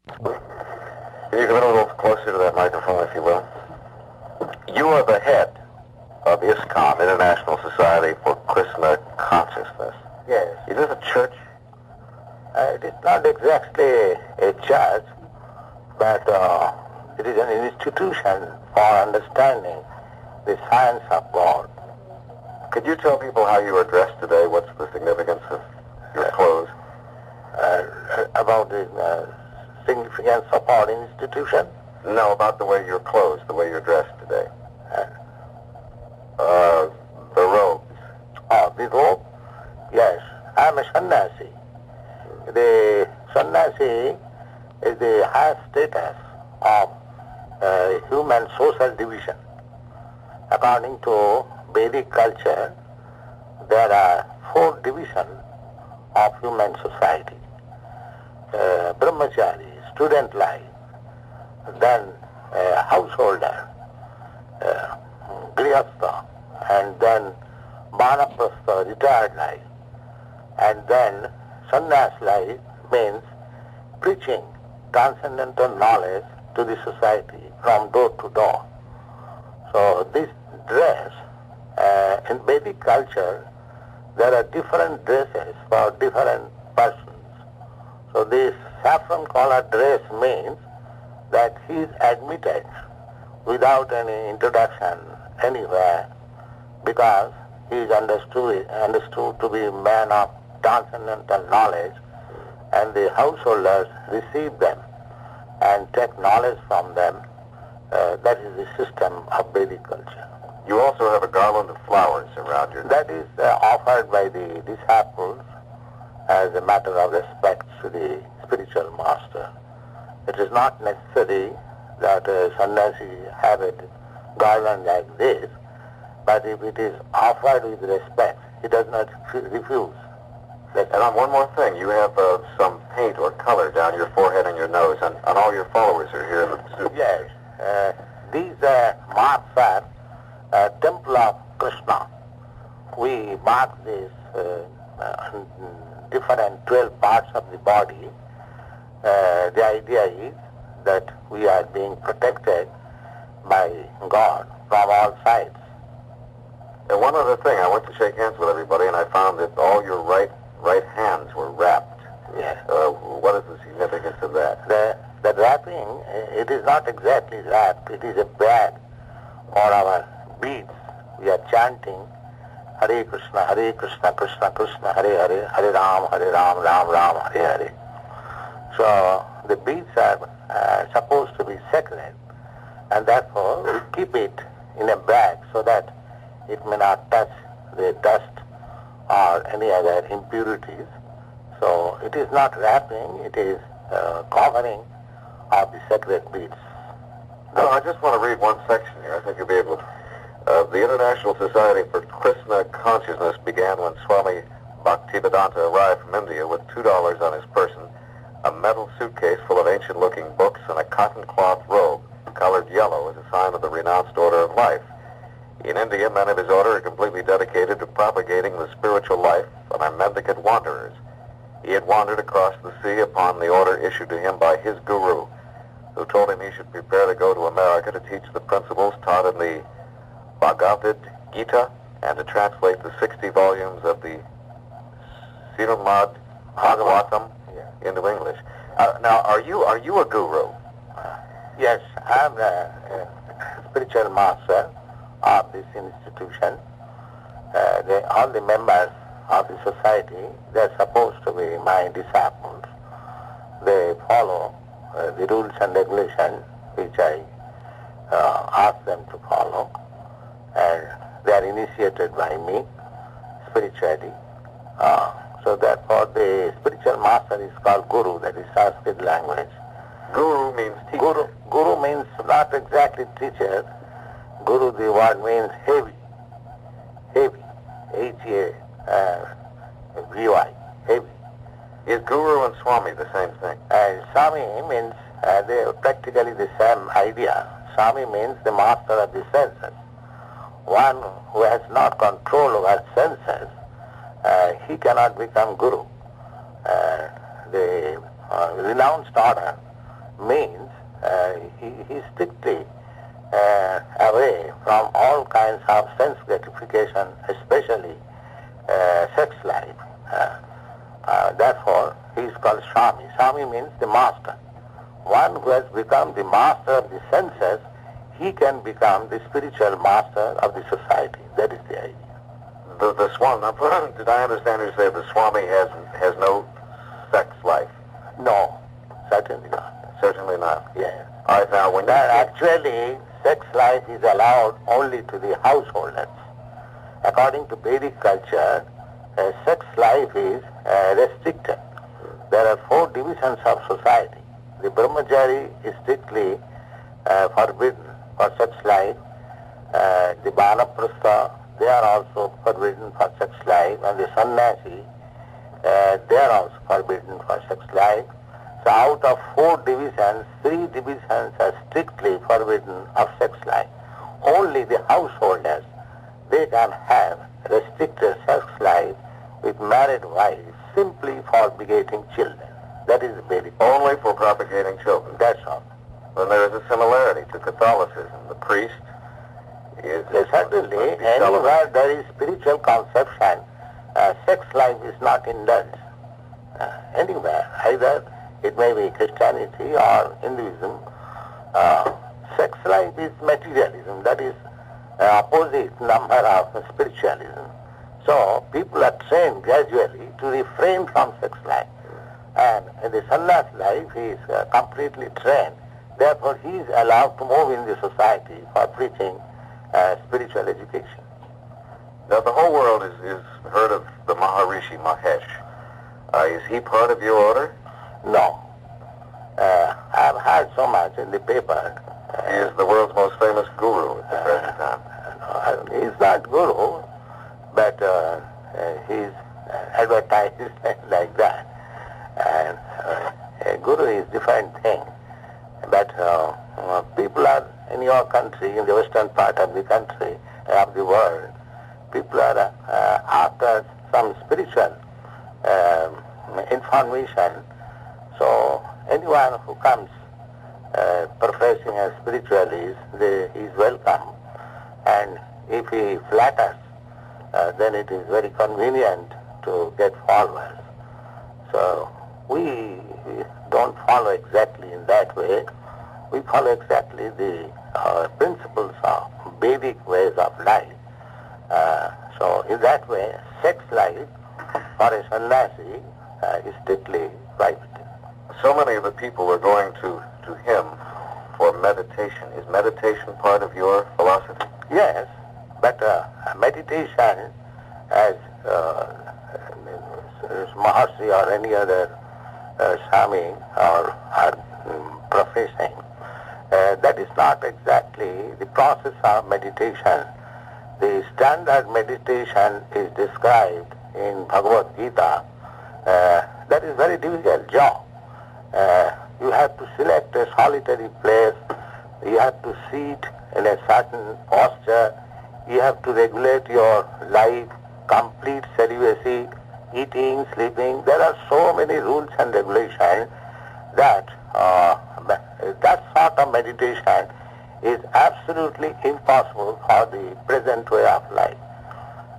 Can you come in a little closer to that microphone, if you will? You are the head of ISKCON, International Society for Krishna Consciousness. Yes. Is this a church? It is not exactly a church, but it is an institution for understanding the science of God. Could you tell people how you are dressed today? What's the significance of your clothes? About the significance of our institution? No, about the way you're clothed, the way you're dressed today. The robes. Oh, the robe? Yes. I am a sannyasi. The sannyasi is the highest status of human social division. According to Vedic culture, there are 4 divisions of human society. Brahmachari, student life, then householder, grihastha, and then vanaprastha, retired life, and then sannyas life means preaching transcendental knowledge to the society from door to door. So this dress, in Vedic culture, there are different dresses for different persons. So this saffron collar dress means that he is admitted without any introduction anywhere, because he is understood to be a man of transcendental knowledge, and the householders receive them and take knowledge from them. That is the system of Vedic culture. You also have a garland of flowers around your neck. That is offered by the disciples as a matter of respect to the spiritual master. It is not necessary that a sannyasi have a garland like this, but if it is offered with respect, he does not refuse. And one more thing, you have some paint or color down your forehead and your nose, and all your followers are here in the suit. Yes. These marks are temple of Krishna. We mark these different 12 parts of the body. The idea is that we are being protected by God from all sides. And one other thing, I went to shake hands with everybody, and I found that all your right hands were wrapped. Yes. What is the significance of that? The wrapping, it is not exactly wrapped. It is a bag for our beads. We are chanting Hare Krishna, Krishna Krishna, Hare Hare, Hare Ram, Ram Ram, Hare Hare. So the beads are supposed to be sacred, and therefore we keep it in a bag so that it may not touch the dust or any other impurities. So it is not wrapping, it is covering of the sacred beads. No, I just want to read one section here. I think you'll be able to. The International Society for Krishna Consciousness began when Swami Bhaktivedanta arrived from India with $2 on his person, a metal suitcase full of ancient-looking books, and a cotton cloth robe colored yellow as a sign of the renounced order of life. In India, men of his order are completely dedicated to propagating the spiritual life of mendicant wanderers. He had wandered across the sea upon the order issued to him by his guru, who told him he should prepare to go to America to teach the principles taught in the Bhagavad Gita and to translate the 60 volumes of the Srimad Bhagavatam into English. Now, are you a guru? Yes, I am a spiritual master of this institution. All the members of the society, they are supposed to be my disciples. They follow the rules and regulations which I ask them to follow, and they are initiated by me spiritually. So therefore the spiritual master is called Guru, that is Sanskrit language. Guru means teacher. Guru means not exactly teacher. Guru, the word means heavy. H-A-V-I, heavy. Is Guru and Swami the same thing? Swami means, they are practically the same idea. Swami means the master of the senses. One who has not control over senses, he cannot become Guru. The renounced order means he is strictly away from all kinds of sense gratification, especially sex life. Therefore, he is called Swami. Swami means the master. One who has become the master of the senses, he can become the spiritual master of the society. That is the idea. The Swami, did I understand you say the Swami has no sex life? No, certainly not. Certainly not. Yes. All right, now when Actually, sex life is allowed only to the householders. According to Vedic culture, sex life is restricted. There are 4 divisions of society. The brahmachari is strictly forbidden for sex life. The vanaprastha, they are also forbidden for sex life. And the sannyasi, they are also forbidden for sex life. So out of 4 divisions, 3 divisions are strictly forbidden of sex life. Only the householders, they can have restricted sex life with married wives simply for begetting children. That is the Vedic. Only for propagating children. That's all. Then there is a similarity to Catholicism. The priest is... Certainly, anywhere there is spiritual conception, sex life is not indulged. Anywhere, either it may be Christianity or Hinduism, sex life is materialism. That is opposite number of spiritualism. So people are trained gradually to refrain from sex life. And in the sannyas life, he is completely trained. Therefore, he is allowed to move in the society for preaching spiritual education. Now, the whole world is heard of the Maharishi Mahesh. Is he part of your order? No. I have heard so much in the paper. He is the world's most famous guru at the present time. He is not guru, but he is advertised like that. And a guru is different thing. But people are in your country, in the western part of the country, of the world, people are after some spiritual information. So anyone who comes professing as spiritualist, he is welcome. And if he flatters, then it is very convenient to get followers. So we don't follow exactly in that way. We follow exactly the principles of Vedic ways of life. So in that way, sex life for a sannyasi is strictly prohibited. So many of the people are going to him for meditation. Is meditation part of your philosophy? Yes, but meditation, as Maharshi or any other Swami are professing, that is not exactly the process of meditation. The standard meditation is described in Bhagavad Gita. That is very difficult job. You have to select a solitary place. You have to sit in a certain posture. You have to regulate your life, complete celibacy, eating, sleeping. There are so many rules and regulations that that sort of meditation is absolutely impossible for the present way of life.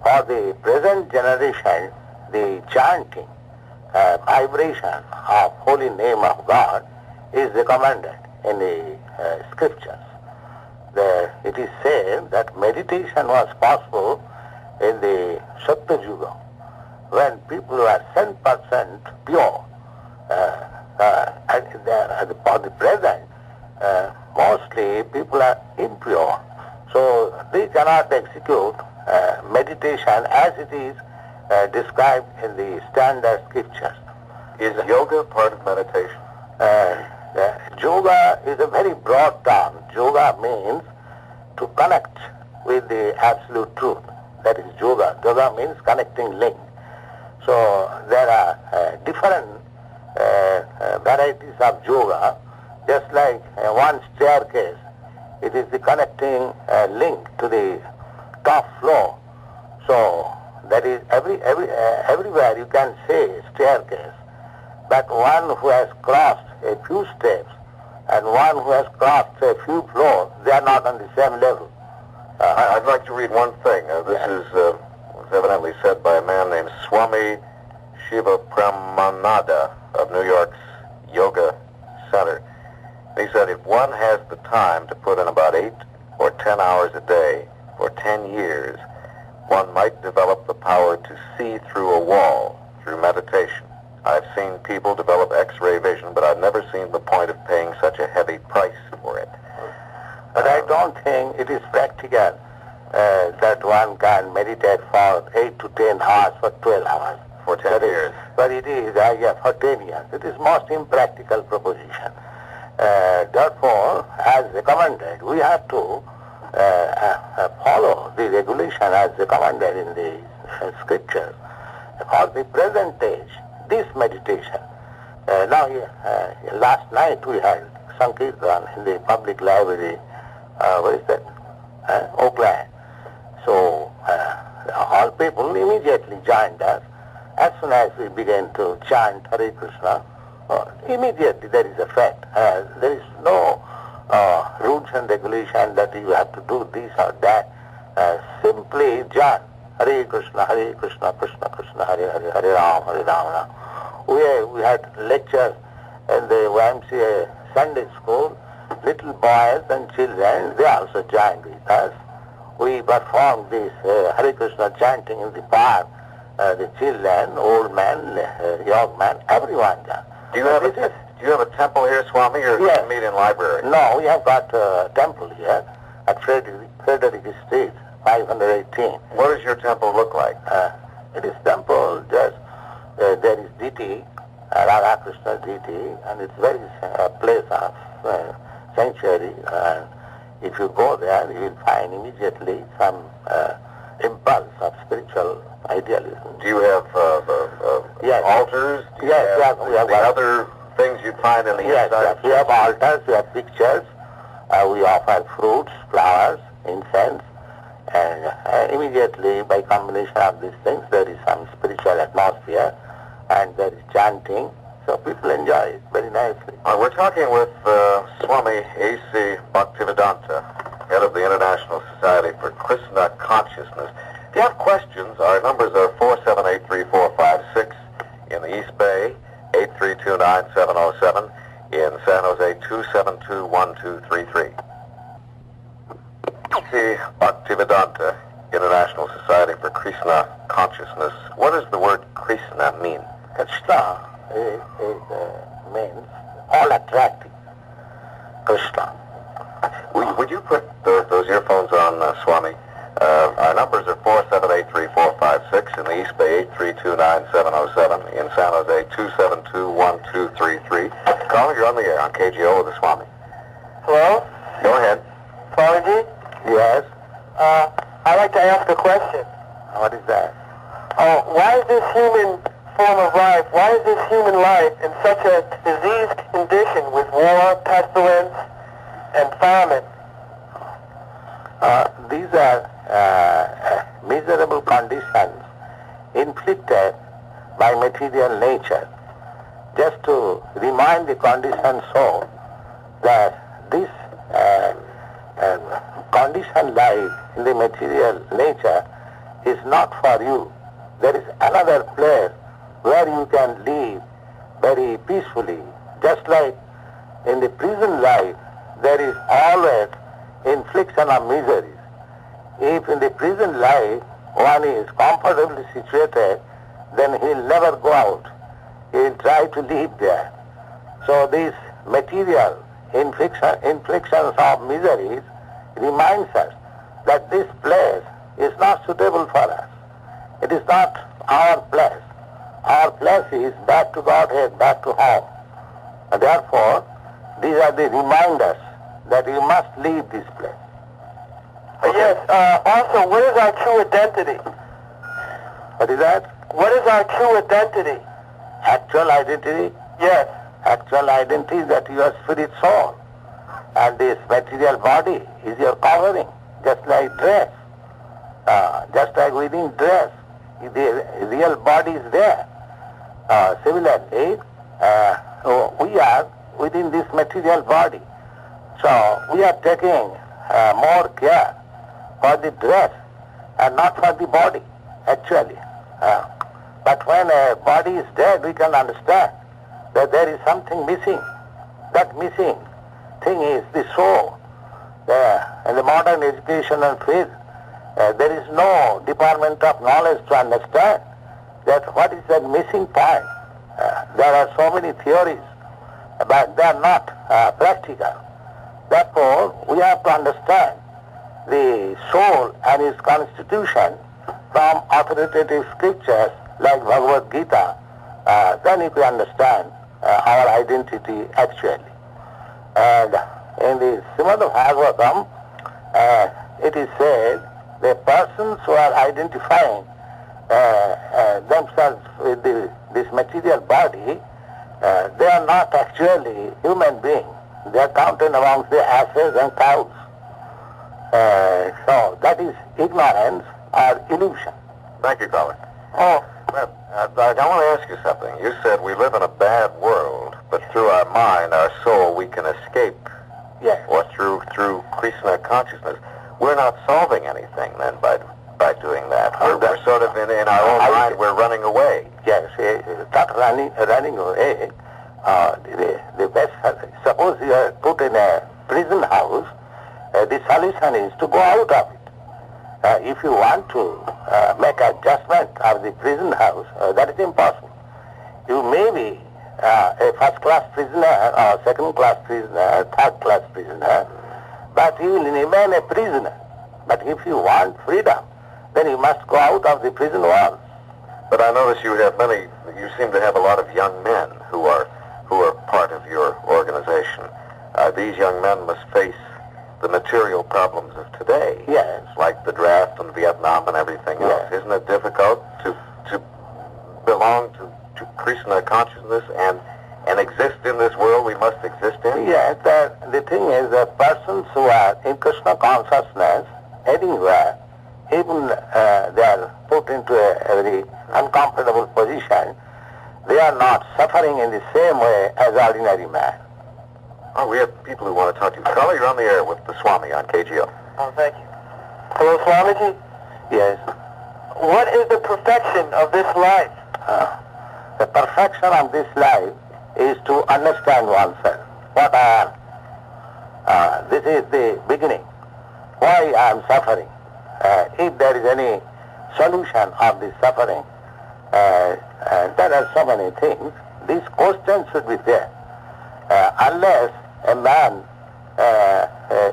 For the present generation, the chanting, vibration of holy name of God is recommended in the scriptures. It is said that meditation was possible in the Satya Yuga, when people were 10% pure. For the present, mostly people are impure. So they cannot execute meditation as it is described in the standard scriptures. Is yoga part of meditation? Yoga is a very broad term. Yoga means to connect with the absolute truth. That is yoga. Yoga means connecting link. So there are different varieties of yoga. Just like one staircase, it is the connecting link to the top floor. So that is everywhere you can say staircase. But one who has crossed a few steps and one who has crossed a few floors, they are not on the same level. I'd like to read one thing. This is was evidently said by a man named Swami Shiva Pramananda of New York's Yoga Center. He said, if one has the time to put in about 8 or 10 hours a day for 10 years, one might develop the power to see through a wall through meditation. I've seen people develop X-ray vision, but I've never seen the point of paying such a heavy price for it. But I don't think it is practical that one can meditate for 8 to 10 hours for 12 hours. For 10 years. But it is, for 10 years. It is most impractical proposition. Therefore, as recommended, we have to follow the regulation as recommended in the scriptures. For the present age, this meditation. Last night we had Sankirtan in the public library, where is that? Oakland. So all people immediately joined us. As soon as we began to chant Hare Krishna, immediately there is effect. There is no rules and regulation that you have to do this or that. Simply chant Hare Krishna, Krishna Krishna, Hare Hare, Hare Rama. We had lectures in the YMCA Sunday school. Little boys and children, they also joined with us. We performed this Hare Krishna chanting in the park. The children, old men, young men, everyone joined. Do you have a temple here, Swami, or yes. do you meet in library? No, we have got a temple here at Frederick Street, 518. What does your temple look like? It is temple, just there is deity, Radha Krishna deity, and it's very place of sanctuary. If you go there, you will find immediately some impulse of spiritual idealism. Do you have yes. altars? Do you yes, have we have the other things you'd find in the yes, inside? Yes, we have altars, we have pictures, we offer fruits, flowers, incense, and immediately by combination of these things there is some spiritual atmosphere and there is chanting, so people enjoy it very nicely. We're talking with Swami A.C. Bhaktivedanta, head of the International Society for Krishna Consciousness. If you have questions, our numbers are 478-3456 in the East Bay, 832-9707, in San Jose, 272-1233. A.C. Bhaktivedanta, International Society for Krishna Consciousness. What does the word Krishna mean? Krishna means all attractive. Krishna. Would you put those earphones on, Swami? Our numbers are 478-3456 in the East Bay, 832-9707, in San Jose, 272-1233. Caller, you're on the air on KGO with the Swami. Hello? Go ahead. Swamiji? Yes. I'd like to ask a question. What is that? Why is this human form of life, why is this human life in such a diseased condition with war, pestilence, and famine? These are miserable conditions inflicted by material nature. Just to remind the conditioned soul that this conditioned life in the material nature is not for you. There is another place where you can live very peacefully. Just like in the prison life, there is always infliction of miseries. If in the prison life one is comfortably situated, then he'll never go out. He'll try to live there. So these material inflictions of miseries reminds us that this place is not suitable for us. It is not our place. Our place is back to Godhead, back to home. And therefore, these are the reminders that you must leave this place. Yes, also, what is our true identity? What is that? What is our true identity? Actual identity? Yes. Actual identity is that you are spirit soul. And this material body is your covering, just like dress. Just like within dress, the real body is there. Similarly, we are within this material body. So we are taking more care for the dress and not for the body, actually. But when a body is dead, we can understand that there is something missing. That missing thing is the soul. In the modern education and faith, there is no department of knowledge to understand that what is that missing point. There are so many theories, but they are not practical. Therefore, we have to understand the soul and its constitution from authoritative scriptures like Bhagavad Gita. Then if we understand our identity actually. And in the Srimad Bhagavatam, it is said the persons who are identifying themselves with this material body, they are not actually human beings. They are counted amongst the asses and cows. So that is ignorance or illusion. Thank you, caller. Oh. Well, I want to ask you something. You said we live in a bad world, but through our mind, our soul, we can escape. Yes. Or through Krishna consciousness. We're not solving anything then by doing that. We're sort of in our own mind, we're running away. Yes, not running away. The best, suppose you are put in a prison house, the solution is to go out of it. If you want to make adjustment of the prison house, that is impossible. You may be a first-class prisoner or second-class prisoner, third-class prisoner, but you will remain a prisoner. But if you want freedom, then you must go out of the prison walls. But I notice you seem to have a lot of young men who are part of your organization. These young men must face the material problems of today. Yes. Like the draft and Vietnam and everything else. Yes. Isn't it difficult to belong to Krishna consciousness and exist in this world we must exist in? Yes, the thing is that persons who are in Krishna consciousness anywhere, even they are put into a very uncomfortable position, they are not suffering in the same way as ordinary man. Oh, we have people who want to talk to you. Caller, you're on the air with the Swami on KGO. Oh, thank you. Hello, Swamiji. Yes. What is the perfection of this life? The perfection of this life is to understand oneself, what I am. This is the beginning. Why I am suffering. If there is any solution of this suffering, there are so many things. These questions should be there. Unless a man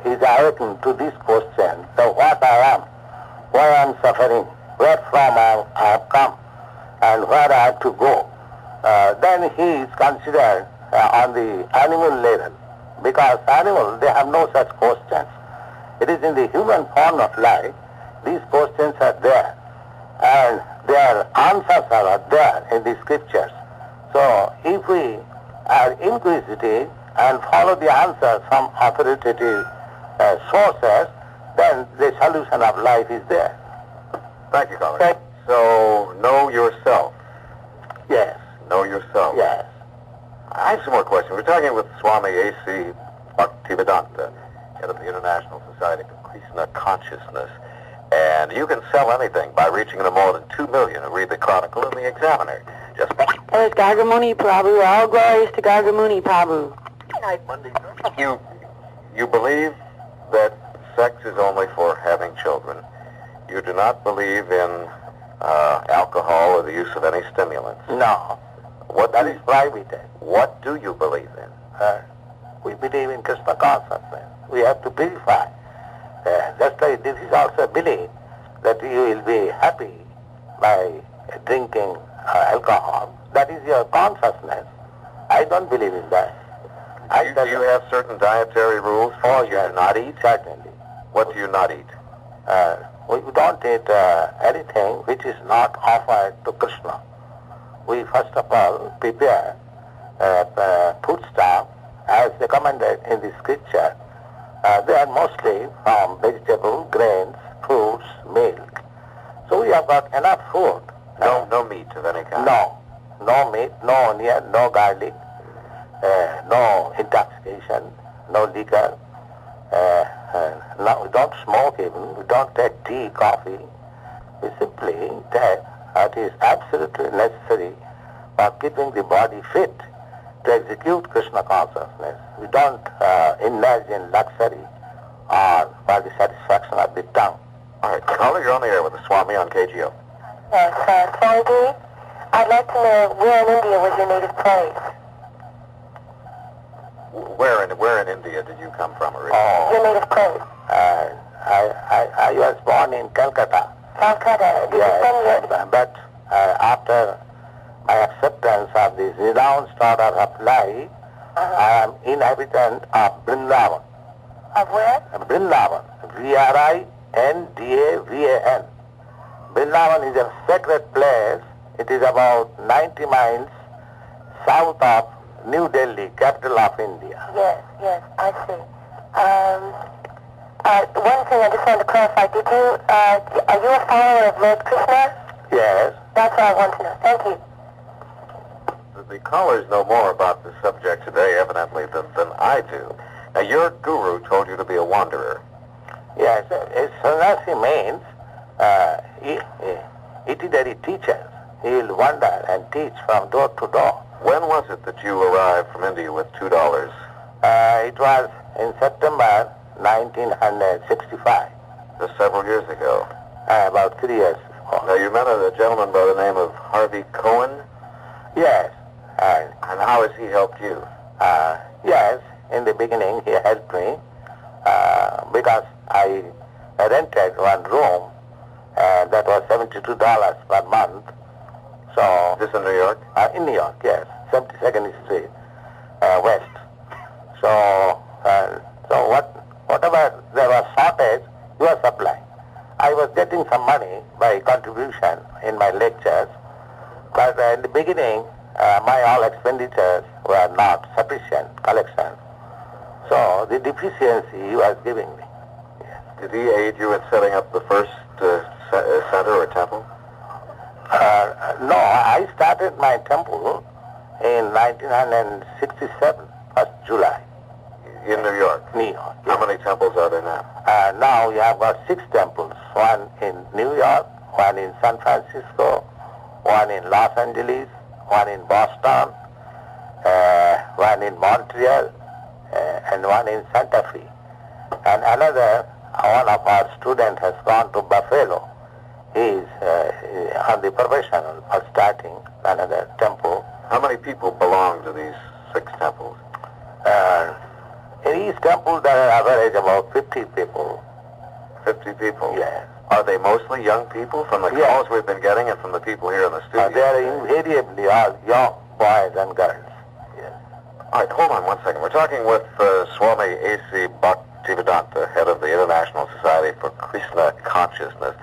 is awakened to this question, so what I am, why I am suffering, where from I have come, and where I have to go, then he is considered on the animal level. Because animals, they have no such questions. It is in the human form of life, these questions are there. And their answers are there in the scriptures. So if we are inquisitive and follow the answers from authoritative sources, then the solution of life is there. Thank you, caller. So, know yourself. Yes. Know yourself. Yes. I have some more questions. We're talking with Swami A.C. Bhaktivedanta, head of the International Society for Krishna Consciousness. And you can sell anything by reaching to more than 2 million who read the Chronicle and the Examiner. Just It's Gargamuni Prabhu. All glories to Gargamuni Prabhu. You believe that sex is only for having children. You do not believe in alcohol or the use of any stimulants. No. That is prohibited. What do you believe in? We believe in Krishna consciousness. We have to purify. Just like this is also a belief that you will be happy by drinking alcohol. That is your consciousness. I don't believe in that. Do you have certain dietary rules for you do not eat? Certainly. What do you not eat? We don't eat anything which is not offered to Krishna. We first of all prepare foodstuff as recommended in the scripture. They are mostly from vegetables, grains, fruits, milk. So we have got enough food. No meat of any kind? No meat, no onion, no garlic. no intoxication, no liquor. Now we don't smoke even, we don't take tea, coffee. We simply take what is absolutely necessary for keeping the body fit to execute Krishna consciousness. We don't indulge in luxury or for the satisfaction of the tongue. All right, caller, you're on the air with the Swami on KGO. Yes, Swamiji, I'd like to know where in India was your native place? Where in India did you come from originally? Your native place? I was born in Calcutta. Calcutta. Did you Yes, spend but after my acceptance of this renounced order of life, I am inhabitant of Vrndavana. Of where? Vrndavana. Vrindavan. Vrndavana is a sacred place. It is about 90 miles south of New Delhi, capital of India. Yes, I see. One thing I just wanted to clarify, are you a follower of Lord Krishna? Yes. That's what I want to know. Thank you. The callers know more about the subject today, evidently, than I do. Now, your guru told you to be a wanderer. Yes, sannyasi means itinerary teacher. He will wander and teach from door to door. When was it that you arrived from India with $2? It was in September 1965, Just several years ago. about 3 years Now, before. you met a gentleman by the name of Harvey Cohen, Yes, and and how has he helped you? yes, in the beginning he helped me because I rented one room and that was $72 per month. So Is this in New York? in New York, yes, 72nd Street West. So whatever there was shortage, he was supplying. I was getting some money by contribution in my lectures, but in the beginning, my all expenditures were not sufficient collection. So the deficiency he was giving me. Did he aid you in setting up the first center or temple? No, I started my temple in 1967, 1st July, In New York? New York. How many temples are there now? Now we have got 6 temples, one in New York, one in San Francisco, one in Los Angeles, one in Boston, one in Montreal, and one in Santa Fe. And another, one of our students has gone to Buffalo. He is on the professional for starting another temple. How many people belong to these 6 temples? In each temple there are average about 50 people. 50 people? Yes. Are they mostly young people from the Yes. calls we've been getting and from the people here in the studio? They are invariably all young boys and girls. Yes. All right, hold on one second. We're talking with Swami A.C. Bhaktivedanta, head of the International Society for Krishna Consciousness.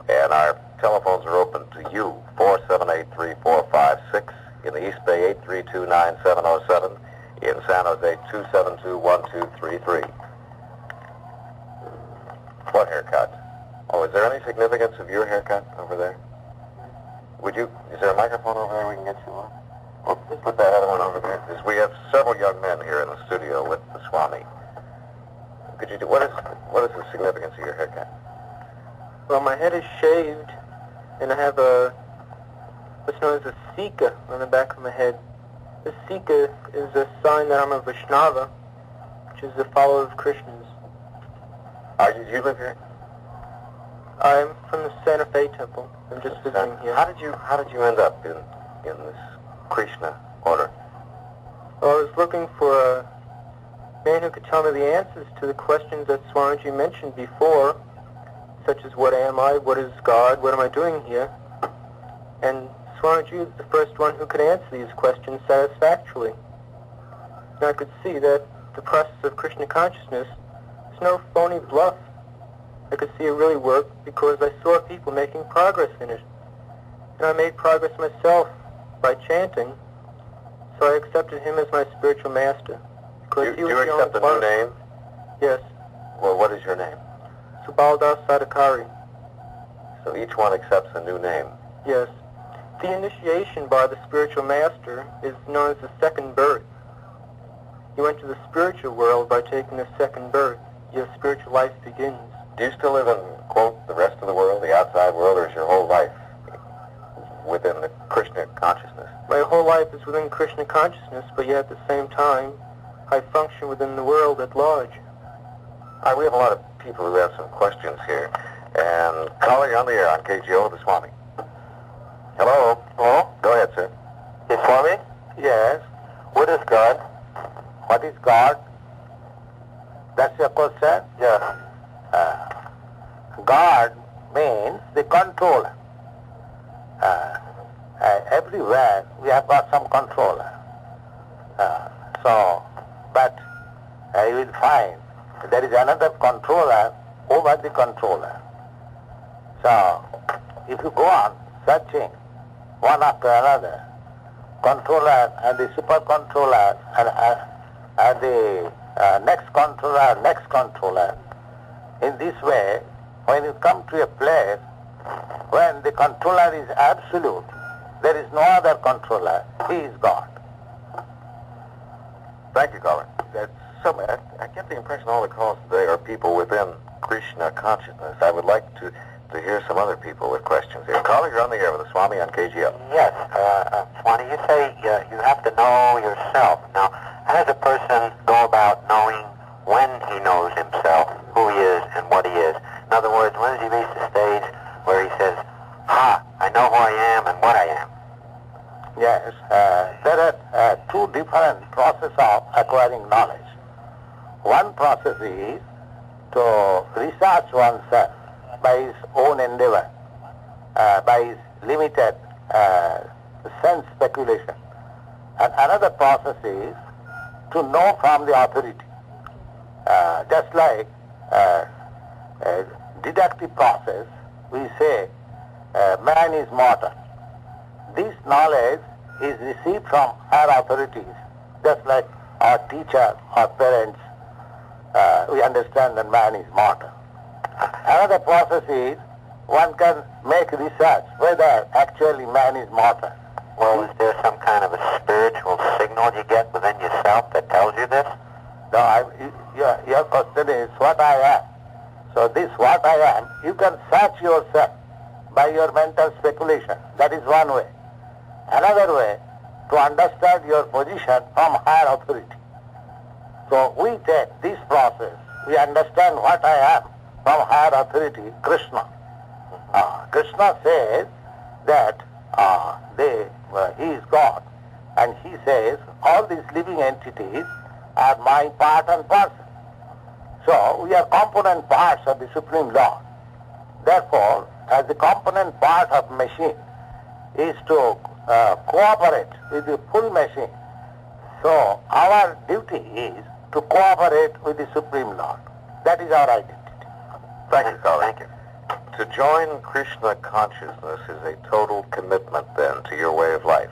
And our telephones are open to you, 478-3456. In the East Bay, 832-9707. In San Jose, 272-1233. What haircut? Oh, is there any significance of your haircut over there? Is there a microphone over there we can get you on? Well, put that other one over there. We have several young men here in the studio with the Swami. Could you do, what is the significance of your haircut? Well, my head is shaved, and I have what's known as a sika on the back of my head. The sika is a sign that I'm a Vaishnava, which is a follower of Krishna's. Do you live here? I'm from the Santa Fe Temple. I'm just visiting here. How did you end up in this Krishna order? Well, I was looking for a man who could tell me the answers to the questions that Swamiji mentioned before, such as what am I, what is God, what am I doing here? And Swamiji is the first one who could answer these questions satisfactorily. And I could see that the process of Krishna consciousness is no phony bluff. I could see it really worked because I saw people making progress in it. And I made progress myself by chanting, so I accepted him as my spiritual master. Because he was You the accept a only new name? Yes, Well, what is your name? Subaldas Sadakari. So each one accepts a new name. Yes. The initiation by the spiritual master is known as the second birth. You went to the spiritual world by taking a second birth. Your spiritual life begins. Do you still live in, quote, the rest of the world, the outside world, or is your whole life within the Krishna consciousness? My whole life is within Krishna consciousness, but yet at the same time, I function within the world at large. All right, we have a lot of people who have some questions here. And caller, you're on the air on KGO, the Swami. Hello? Hello? Go ahead, sir. Yes, Swami? Yes. What is God? What is God? That's your question? Yes. God means the controller. Everywhere we have got some controller. But you will find there is another controller over the controller. So, if you go on searching one after another, controller and the super controller and the next controller, in this way, when you come to a place when the controller is absolute, there is no other controller, he is God. Thank you, caller. I get the impression all the calls today are people within Krishna consciousness. I would like to hear some other people with questions here. Caller, you're on the air with the Swami on KGL. Yes, Swami, you say you have to know yourself. Now, how does a person go about knowing when he knows himself, who he is, and what he is? In other words, when does he reach the stage where he says, I know who I am and what I am? Yes, there are two different processes of acquiring knowledge. One process is to research oneself by his own endeavor, by his limited sense speculation. And another process is to know from the authority. Just like deductive process, we say man is mortal. This knowledge is received from higher authorities, just like our teacher, our parents. We understand that man is mortal. Another process is one can make research whether actually man is mortal. Well, is there some kind of a spiritual signal you get within yourself that tells you this? No, your question is what I am. So this what I am, you can search yourself by your mental speculation. That is one way. Another way, to understand your position from higher authority. So we take this process, we understand what I am from higher authority, Krishna. Krishna says that he is God, and he says all these living entities are my part and parcel. So we are component parts of the Supreme Lord. Therefore, as the component part of machine is to cooperate with the full machine, so our duty is to cooperate with the Supreme Lord. That is our identity. Thank you, caller. Thank you. To join Krishna consciousness is a total commitment, then, to your way of life.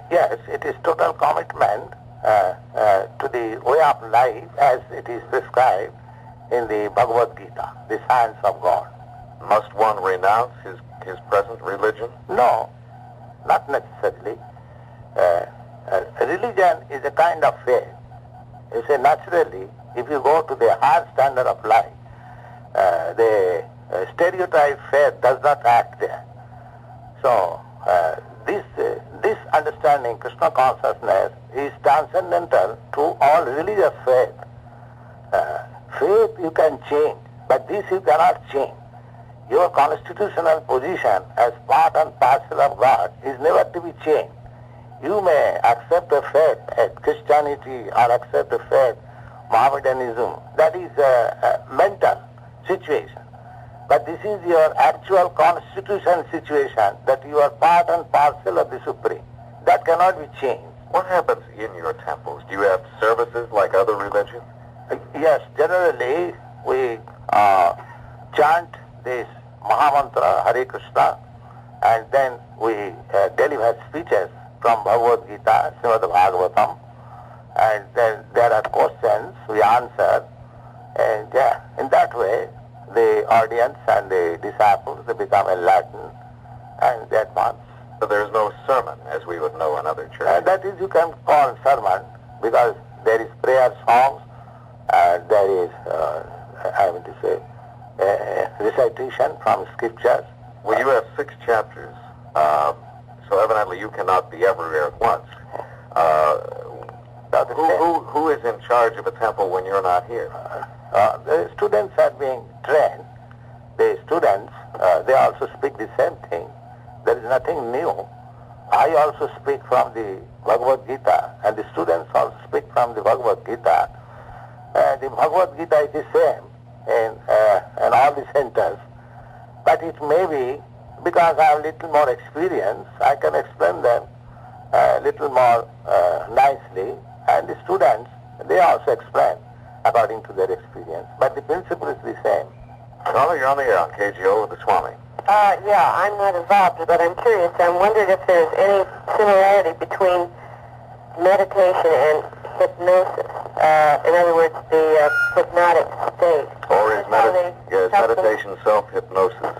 Yes, it is total commitment to the way of life as it is prescribed in the Bhagavad Gita, the science of God. Must one renounce his present religion? No, not necessarily. Religion is a kind of faith. You say naturally, if you go to the higher standard of life, the stereotype faith does not act there. So this understanding, Krishna consciousness, is transcendental to all religious faith. Faith you can change, but this you cannot change. Your constitutional position as part and parcel of God is never to be changed. You may accept a faith as Christianity or accept a faith Mohammedanism. That is a mental situation. But this is your actual constitution situation, that you are part and parcel of the Supreme. That cannot be changed. What happens in your temples? Do you have services like other religions? Yes, generally we chant this Mahamantra, Hare Krishna, and then we deliver speeches from Bhagavad Gita, Srimad Bhagavatam, and then there are questions we answer, and in that way the audience and the disciples, they become enlightened and they advance. So there's no sermon, as we would know in other churches? That is, you can call sermon. because there is prayer songs, there is, recitation from scriptures. Well, you have 6 chapters, so evidently you cannot be everywhere at once. Who is in charge of a temple when you're not here? The students are being trained. The students, they also speak the same thing. There is nothing new. I also speak from the Bhagavad Gita, and the students also speak from the Bhagavad Gita. The Bhagavad Gita is the same in all the centers, but it may be, because I have a little more experience, I can explain them a little more nicely, and the students, they also explain according to their experience. But the principle is the same. Caller, you're on the air on KGO with the Swami. Yeah, I'm not involved, but I'm curious. I'm wondering if there's any similarity between meditation and hypnosis. In other words, the hypnotic state. Or is meditation self-hypnosis?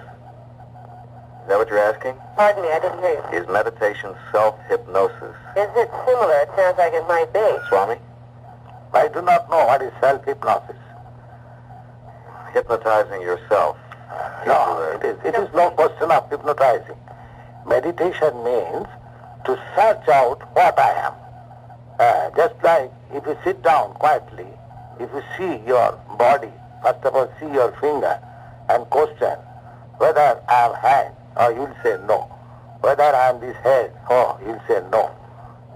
Is that what you're asking? Pardon me, I didn't hear you. Is meditation self-hypnosis? Is it similar? It sounds like it might be. Swami? I do not know what is self-hypnosis. Hypnotizing yourself. No, it is no question of hypnotizing. Meditation means to search out what I am. Just like if you sit down quietly, if you see your body, first of all see your finger and question whether I am hand, or you'll say no. Whether I am this head, oh, you'll say no.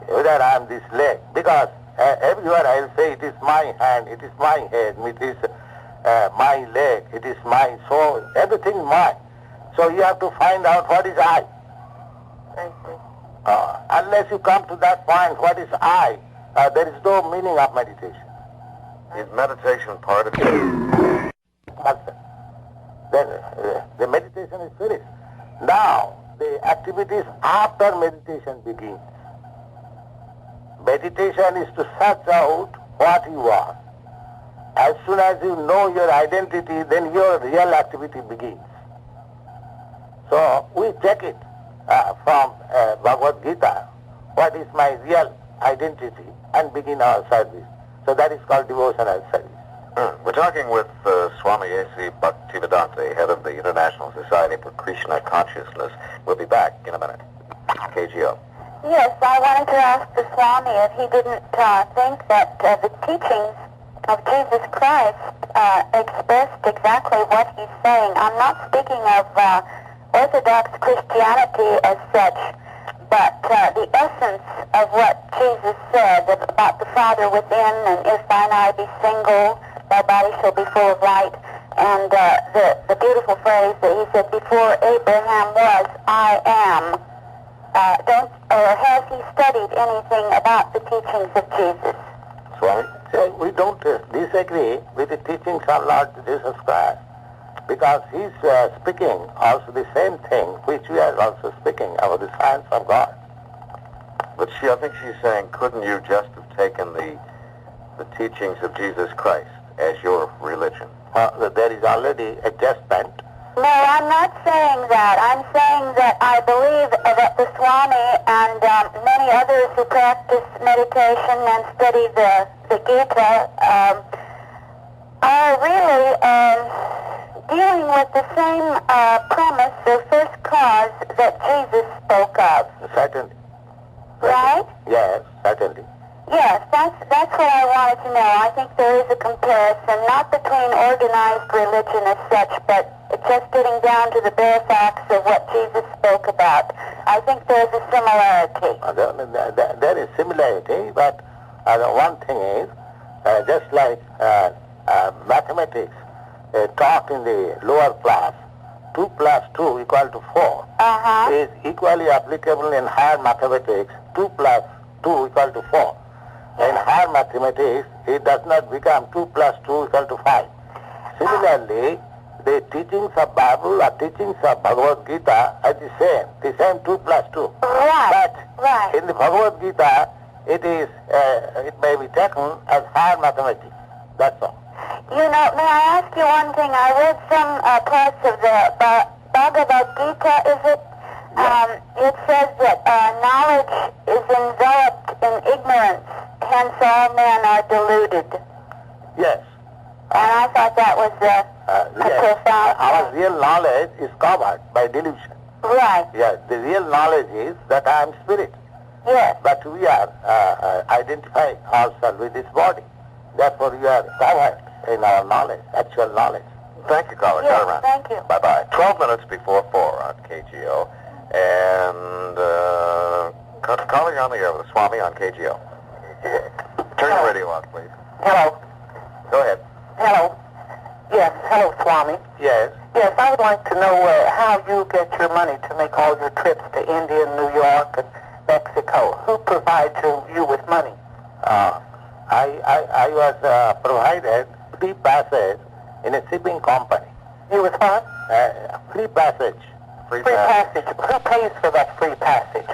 Whether I am this leg, because everywhere I'll say it is my hand, it is my head, it is my leg, it is my soul, everything mine. So you have to find out what is I. I see. Unless you come to that point, what is I, there is no meaning of meditation. Is meditation part of it? Then the meditation is finished. Now, the activities after meditation begins. Meditation is to search out what you are. As soon as you know your identity, then your real activity begins. So we check it from Bhagavad Gita, what is my real identity, and begin our service. So that is called devotional service. We're talking with Swami A.C. Bhaktivedanta, head of the International Society for Krishna Consciousness. We'll be back in a minute. KGO. Yes, I wanted to ask the Swami if he didn't think that the teachings of Jesus Christ expressed exactly what he's saying. I'm not speaking of Orthodox Christianity as such, but the essence of what Jesus said about the Father within, and if thine eye be single, thy body shall be full of light, and the beautiful phrase that he said, before Abraham was, I am. Has he studied anything about the teachings of Jesus? Swami? So we don't disagree with the teachings of Lord Jesus Christ, because he's speaking also the same thing which we are also speaking about the science of God. But I think she's saying, couldn't you just have taken the teachings of Jesus Christ as your religion? There is already adjustment. No, I'm not saying that. I'm saying that I believe that the Swami and many others who practice meditation and study the Gita are really dealing with the same premise, the first cause that Jesus spoke of. Certainly. Right? Yes, certainly. Yes, that's what I wanted to know. I think there is a comparison, not between organized religion as such, but just getting down to the bare facts of what Jesus spoke about. I think there's a similarity. There is similarity, but the one thing is, just like mathematics taught in the lower class, 2 plus 2 equal to 4, is equally applicable in higher mathematics, 2 plus 2 equal to 4. In higher mathematics, it does not become 2 plus 2 equal to 5. Similarly, the teachings of Bible or teachings of Bhagavad Gita are the same 2 plus 2. Right. But in the Bhagavad Gita, it may be taken as higher mathematics. That's all. You know, may I ask you one thing? I read some parts of the Bhagavad Gita, is it? Yes. It says that knowledge is enveloped in ignorance. hence all men are deluded. Yes. And I thought that was a profound Our point. real knowledge is covered by delusion. Right, Yes, the real knowledge is that I am spirit. yes. But we are identifying ourselves with this body. Therefore, we are covered in our knowledge, actual knowledge. Thank you, caller. Yes, Turn around. thank you. Bye-bye. 12 minutes before 4 on KGO. And caller, you're on the air with Swami on KGO. Turn your radio on, please. Hello. Go ahead. Hello. Yes, hello, Swami. Yes. Yes, I would like to know how you get your money to make all your trips to India, New York, and Mexico. Who provides you with money? I was provided free passage in a shipping company. You was what? Free passage. Free Free pass. passage. Who pays for that free passage?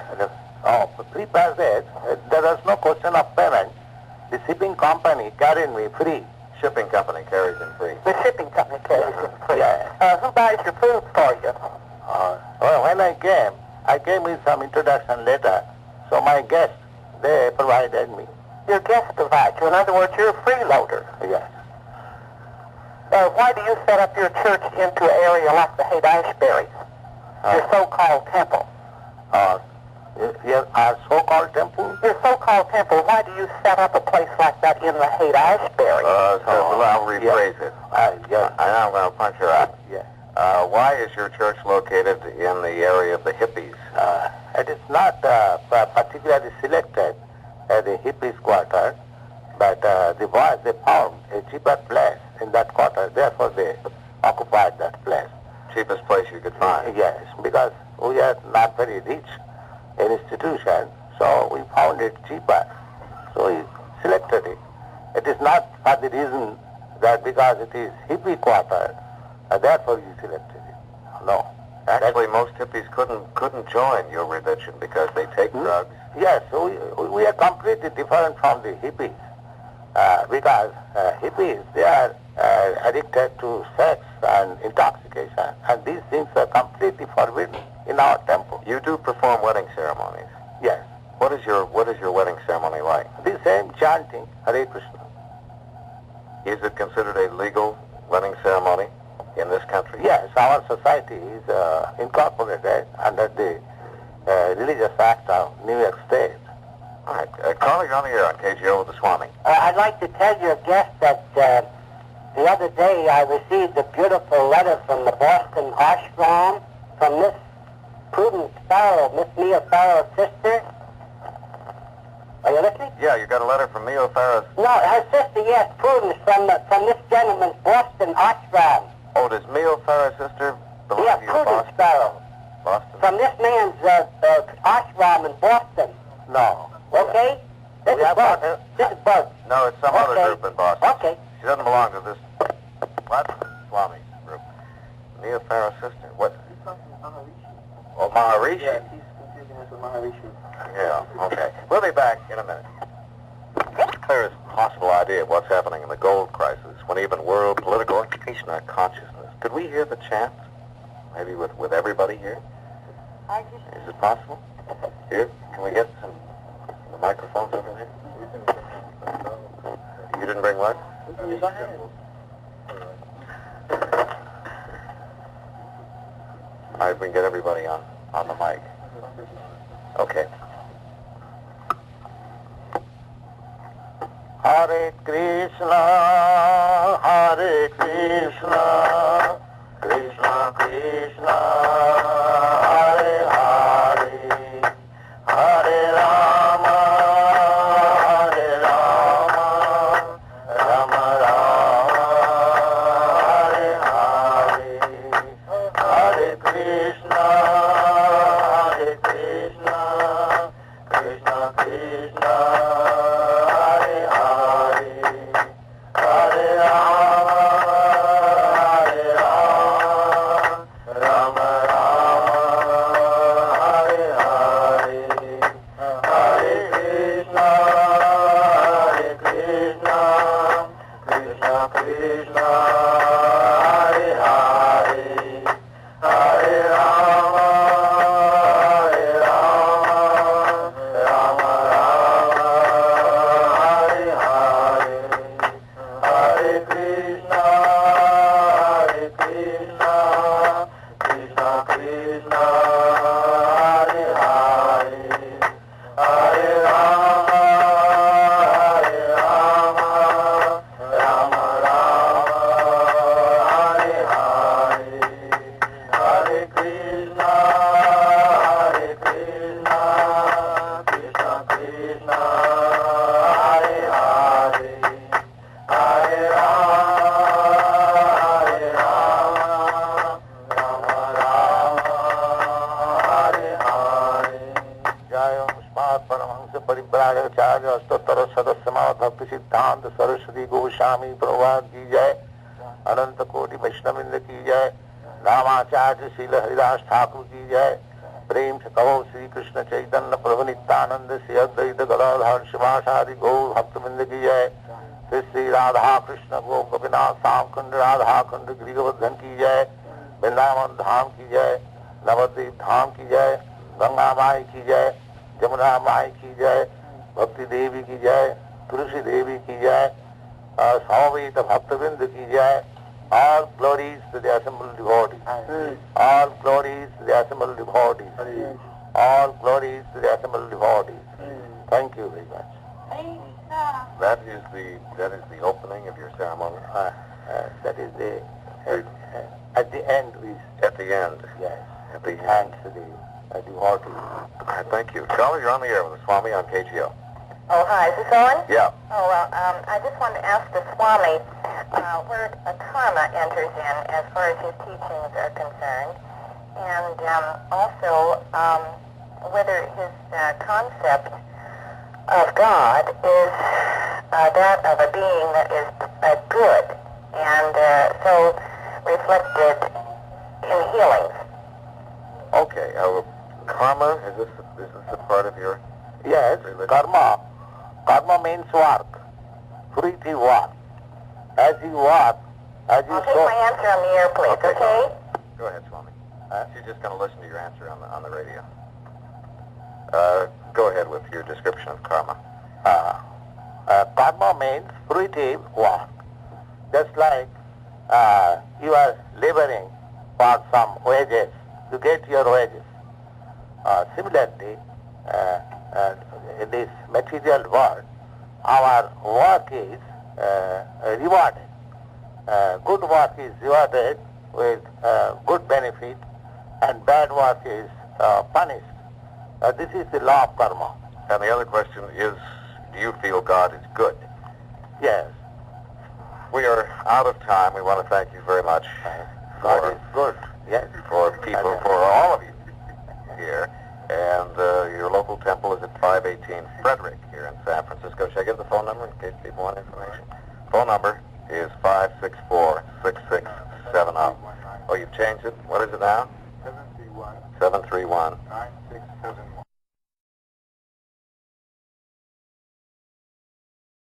Free passage, there was no question of payment. The shipping company carried me free. Shipping company carries him free. The shipping company carries it free. Yeah. Who buys your food for you? Well, when I came with some introduction letter. So my guests, they provided me. Your guests provide you. In other words, you're a freeloader. Yes. Why do you set up your church into an area like the Haight-Ashbury, your so-called temple? Our so-called temple? Your so-called temple, why do you set up a place like that in the Haight-Ashbury? I'll rephrase it. Yes. I'm going to punch her out. Yes. Why is your church located in the area of the hippies? It is not particularly selected as the hippies quarter, but they found a cheaper place in that quarter. Therefore, they occupied that place. Cheapest place you could find. Yes, because we are not very rich institution, so we found it cheaper. So we selected it. It is not for the reason that because it is hippie quarter, therefore you selected it. No. Actually, most hippies couldn't join your religion because they take drugs. Yes, we are completely different from the hippies because hippies, they are addicted to sex and intoxication, and these things are completely forbidden in our temple. You do perform wedding ceremonies. Yes. What is your wedding ceremony like? The same chanting, Hare Krishna. Is it considered a legal wedding ceremony in this country? Yes, our society is incorporated under the Religious Act of New York State. All right. Caller, you're on the air on KGO with the Swami. I'd like to tell your guest that the other day I received a beautiful letter from the Boston ashram from Miss Prudence Farrell, Miss Mia Farrell's sister. Are you listening? Yeah, you got a letter from Mia Farrell's. No, her sister, yes, Prudence, from this gentleman's Boston ashram. Oh, does Mia Farrell's sister belong Yes, to your Prudence Boston? Farrell. Boston? From this man's ashram in Boston. No. Okay? This is Bud. This is Bud. No, it's some other Okay. group in Boston. Okay. She doesn't belong to this Swami group. Mia Farrell's sister. What? Oh, Maharishi. he's confusing us with Maharishi. Yeah, okay. We'll be back in a minute. Clearest possible idea of what's happening in the gold crisis when even world political and Krishna consciousness. Could we hear the chant? Maybe with everybody here? Is it possible? Here? Can we get some the microphones over there? You didn't bring what? All right, we can get everybody on the mic. Okay. Hare Krishna, Krishna Krishna, Hare Hare, Hare Rama, Rama Rama, Hare Hare, Hare Krishna, Krishna Krishna, Hare Hare, Hare Rama, Bhaktisiddhanta Sarasvati Goswami Prabhupada ki jai, Ananta Koti Vaishnava ki jai, Ramacharya Srila Haridas Thakur ki jai, Prem se Kavo Sri Krishna Chaitanya Prabhu Nityananda Sri Advaita Gadadhar Shivasari Gaur Bhaktivedanta ki jai, Sri Radha Krishna Go Gopinath Samkund Radha Kund Grigavardhan ki jai, Vrndavana Dham ki jai, Navadvip Dham ki jai, Ganga Mai ki jai, Jamuna Mai ki jai, Bhakti Devi ki jai, Tulsi Devi ki jai, Samaveta Bhaktivedanta ki jai. All glories to the assembled devotees. All glories to the assembled devotees. All glories to the assembled devotees. Thank you very much. That is the opening of your ceremony. That is the at the end we. At the end. Yes. At the end. end. To the devotees. All right, thank you. Charlie, you're on the air with the Swami on KGO. Oh, hi. Is this on? Yeah. Oh, well, I just wanted to ask the Swami where karma enters in as far as his teachings are concerned, and also whether his concept of God is that of a being that is good, and so reflected in healings. Okay. Karma, is this a part of your Yes, religion? karma. Karma means work. Fruitive work. As you work, as you I'll take my answer on the air, please, okay? Go ahead, Swami. She's just going to listen to your answer on the radio. Go ahead with your description of karma. Karma means fruitive work. Just like you are laboring for some wages, you get your wages. Similarly, in this material world, our work is rewarded. Good work is rewarded with good benefit, and bad work is punished. This is the law of karma. And the other question is, do you feel God is good? Yes. We are out of time. We want to thank you very much God is good. Yes. for people, for all of you here. And your local temple is at 518 Frederick here in San Francisco. Should I give the phone number in case people want information? Phone number is 564-6670. Oh, you've changed it? What is it now? 731. 731. 9671.